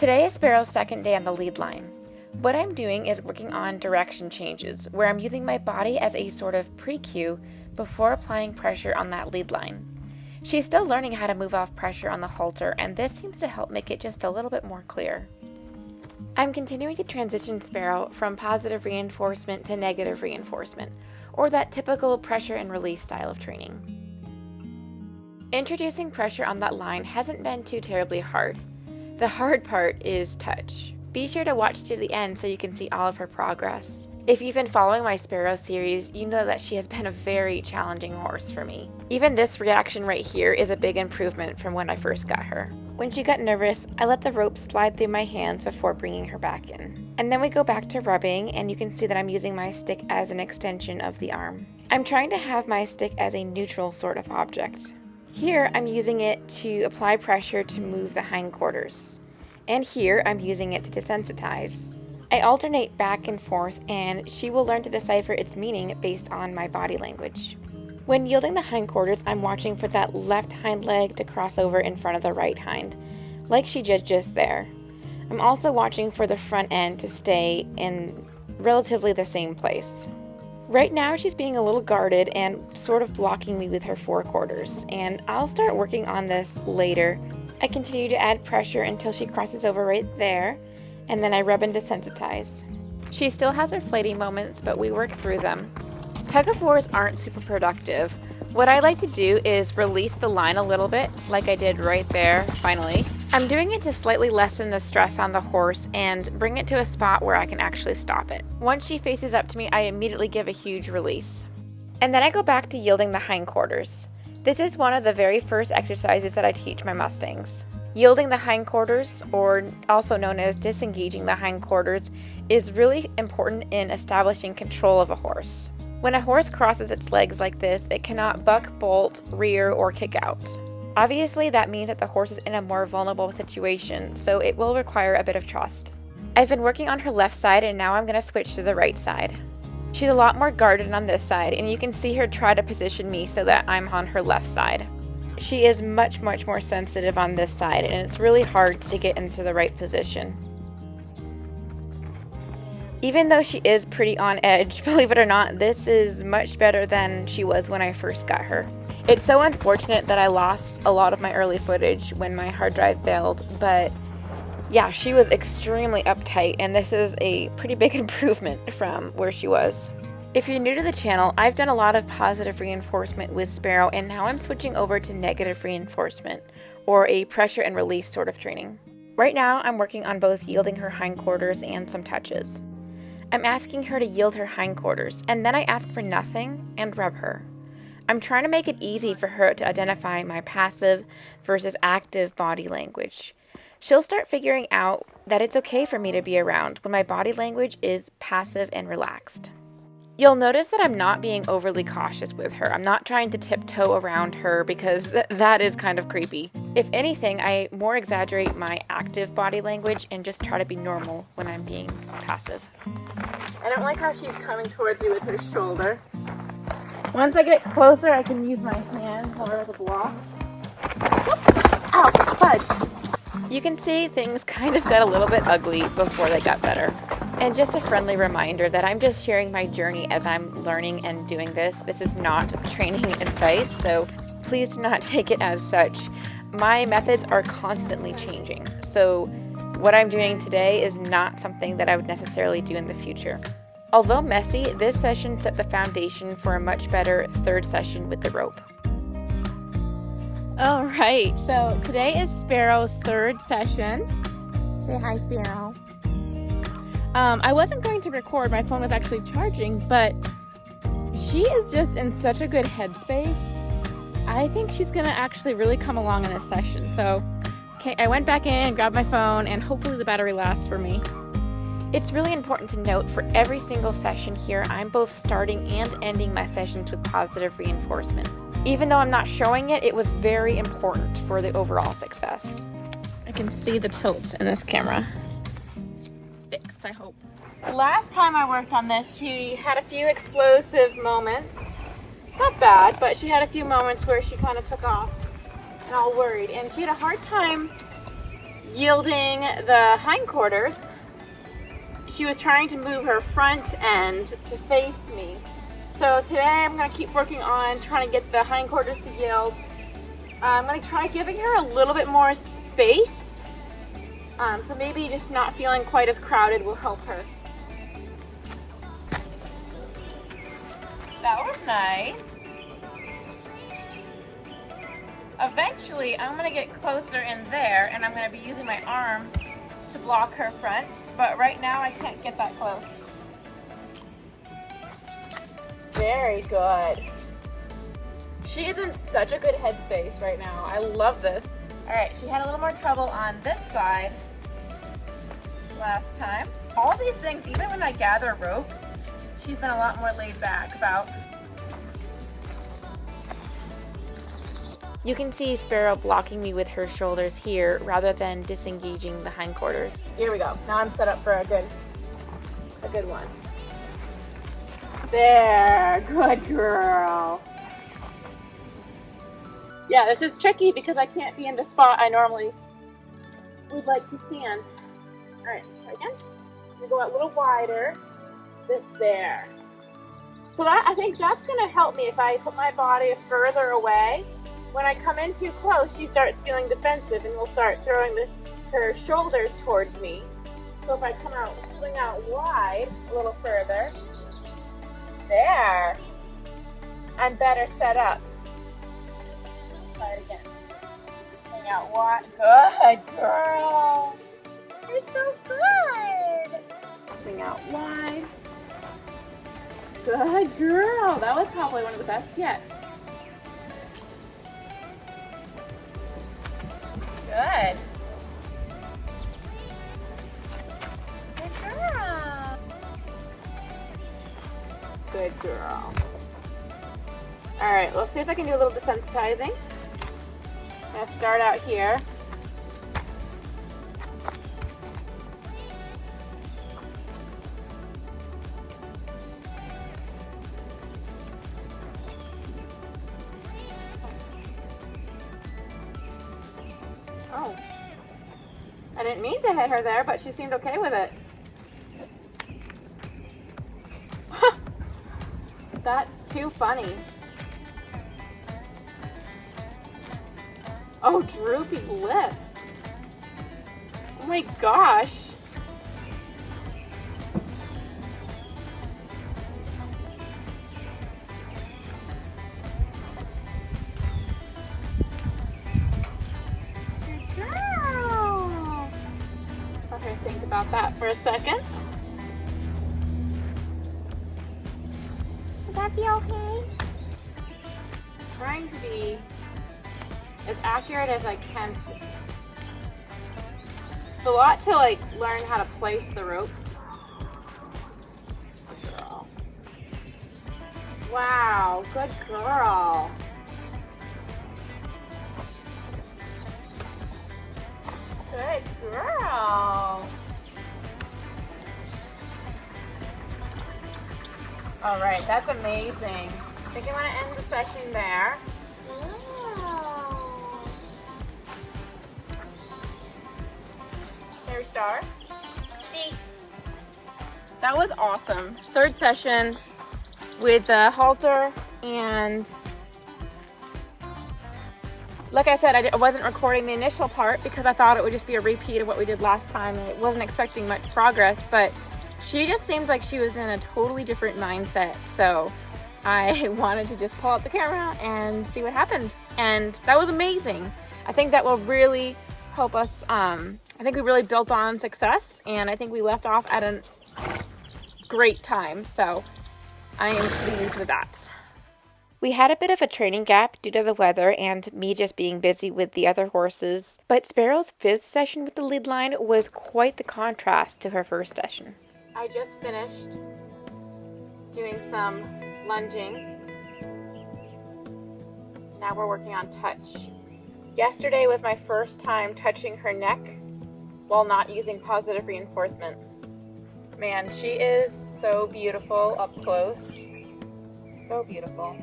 Today is Sparrow's second day on the lead line. What I'm doing is working on direction changes, where I'm using my body as a sort of pre-cue before applying pressure on that lead line. She's still learning how to move off pressure on the halter, and this seems to help make it just a little bit more clear. I'm continuing to transition Sparrow from positive reinforcement to negative reinforcement, or that typical pressure and release style of training. Introducing pressure on that line hasn't been too terribly hard. The hard part is touch. Be sure to watch to the end so you can see all of her progress. If you've been following my Sparrow series, you know that she has been a very challenging horse for me. Even this reaction right here is a big improvement from when I first got her. When she got nervous, I let the rope slide through my hands before bringing her back in. And then we go back to rubbing, and you can see that I'm using my stick as an extension of the arm. I'm trying to have my stick as a neutral sort of object. Here, I'm using it to apply pressure to move the hindquarters. And here, I'm using it to desensitize. I alternate back and forth, and she will learn to decipher its meaning based on my body language. When yielding the hindquarters, I'm watching for that left hind leg to cross over in front of the right hind, like she did just there. I'm also watching for the front end to stay in relatively the same place. Right now, she's being a little guarded and sort of blocking me with her forequarters, and I'll start working on this later. I continue to add pressure until she crosses over right there, and then I rub and desensitize. She still has her flighty moments, but we work through them. Tug-of-wars aren't super productive. What I like to do is release the line a little bit, like I did right there, finally. I'm doing it to slightly lessen the stress on the horse and bring it to a spot where I can actually stop it. Once she faces up to me, I immediately give a huge release. And then I go back to yielding the hindquarters. This is one of the very first exercises that I teach my mustangs. Yielding the hindquarters, or also known as disengaging the hindquarters, is really important in establishing control of a horse. When a horse crosses its legs like this, it cannot buck, bolt, rear, or kick out. Obviously, that means that the horse is in a more vulnerable situation, so it will require a bit of trust. I've been working on her left side, and now I'm going to switch to the right side. She's a lot more guarded on this side, and you can see her try to position me so that I'm on her left side. She is much more sensitive on this side, and it's really hard to get into the right position. Even though she is pretty on edge, believe it or not, this is much better than she was when I first got her. It's so unfortunate that I lost a lot of my early footage when my hard drive failed, but yeah, she was extremely uptight, and this is a pretty big improvement from where she was. If you're new to the channel, I've done a lot of positive reinforcement with Sparrow, and now I'm switching over to negative reinforcement, or a pressure and release sort of training. Right now, I'm working on both yielding her hindquarters and some touches. I'm asking her to yield her hindquarters, and then I ask for nothing and rub her. I'm trying to make it easy for her to identify my passive versus active body language. She'll start figuring out that it's okay for me to be around when my body language is passive and relaxed. You'll notice that I'm not being overly cautious with her. I'm not trying to tiptoe around her because that is kind of creepy. If anything, I more exaggerate my active body language and just try to be normal when I'm being passive. I don't like how she's coming towards me with her shoulder. Once I get closer, I can use my hand more as a block. Ow, fudge! You can see things kind of got a little bit ugly before they got better. And just a friendly reminder that I'm just sharing my journey as I'm learning and doing this. This is not training advice, so please do not take it as such. My methods are constantly changing, so what I'm doing today is not something that I would necessarily do in the future. Although messy, this session set the foundation for a much better third session with the rope. All right, so today is Sparrow's third session. Say hi, Sparrow. I wasn't going to record, my phone was actually charging, but she is just in such a good headspace. I think she's gonna actually really come along in this session. So, okay, I went back in, grabbed my phone, and hopefully the battery lasts for me. It's really important to note for every single session here, I'm both starting and ending my sessions with positive reinforcement. Even though I'm not showing it, it was very important for the overall success. I can see the tilt in this camera. Fixed, I hope. Last time I worked on this, she had a few explosive moments. Not bad, but she had a few moments where she kind of took off and all worried. And she had a hard time yielding the hindquarters, she was trying to move her front end to face me. So today I'm going to keep working on trying to get the hindquarters to yield. I'm going to try giving her a little bit more space. So maybe just not feeling quite as crowded will help her. That was nice. Eventually, I'm going to get closer in there and I'm going to be using my arm to block her front, but right now I can't get that close. Very good. She is in such a good headspace right now. I love this. All right, she had a little more trouble on this side last time. All these things, even when I gather ropes, she's been a lot more laid back about. You can see Sparrow blocking me with her shoulders here rather than disengaging the hindquarters. Here we go. Now I'm set up for a good one. There, good girl. Yeah, this is tricky because I can't be in the spot I normally would like to stand. All right, try again. I'm gonna go a little wider. This there. So that, I think that's gonna help me if I put my body further away. When I come in too close, she starts feeling defensive and will start throwing her shoulders towards me. So if I come out, swing out wide a little further, there, I'm better set up. Try it again. Swing out wide. Good girl. You're so good. Swing out wide. Good girl. That was probably one of the best yet. Good. Good girl. Good girl. All right, let's see if I can do a little desensitizing. I'm gonna start out here. Oh, I didn't mean to hit her there, but she seemed okay with it. That's too funny. Oh, droopy lips. Oh my gosh. Good girl. Okay, think about that for a second. Would that be okay? Trying to be as accurate as I can. It's a lot to learn how to place the rope. Good girl. Wow, good girl. Good girl. All right, that's amazing. I think I'm gonna end the session there. Mary Star. That was awesome. Third session with the halter, and like I said, I wasn't recording the initial part because I thought it would just be a repeat of what we did last time, and I wasn't expecting much progress, but she just seemed like she was in a totally different mindset, so I wanted to just pull out the camera and see what happened, and that was amazing. I think that will really help us. I think we really built on success, and I think we left off at a great time, so I am pleased with that. We had a bit of a training gap due to the weather and me just being busy with the other horses, but Sparrow's 5th session with the lead line was quite the contrast to her first session. I just finished doing some lunging. Now we're working on touch. Yesterday was my first time touching her neck while not using positive reinforcement. Man, she is so beautiful up close. So beautiful.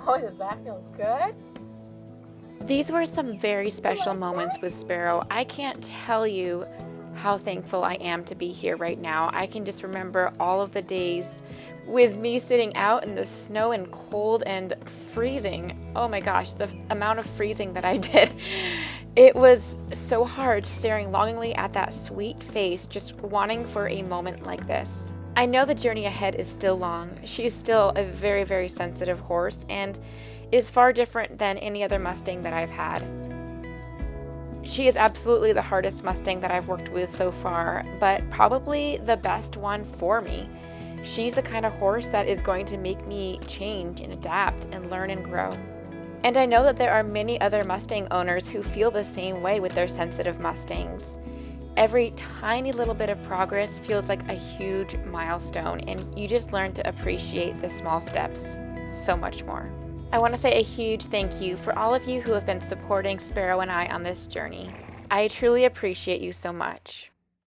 Oh, does that feel good? These were some very special moments with Sparrow. I can't tell you how thankful I am to be here right now. I can just remember all of the days with me sitting out in the snow and cold and freezing. Oh my gosh, the amount of freezing that I did. It was so hard staring longingly at that sweet face, just wanting for a moment like this. I know the journey ahead is still long. She's still a very, very sensitive horse and is far different than any other Mustang that I've had. She is absolutely the hardest Mustang that I've worked with so far, but probably the best one for me. She's the kind of horse that is going to make me change and adapt and learn and grow. And I know that there are many other Mustang owners who feel the same way with their sensitive Mustangs. Every tiny little bit of progress feels like a huge milestone, and you just learn to appreciate the small steps so much more. I want to say a huge thank you for all of you who have been supporting Sparrow and I on this journey. I truly appreciate you so much.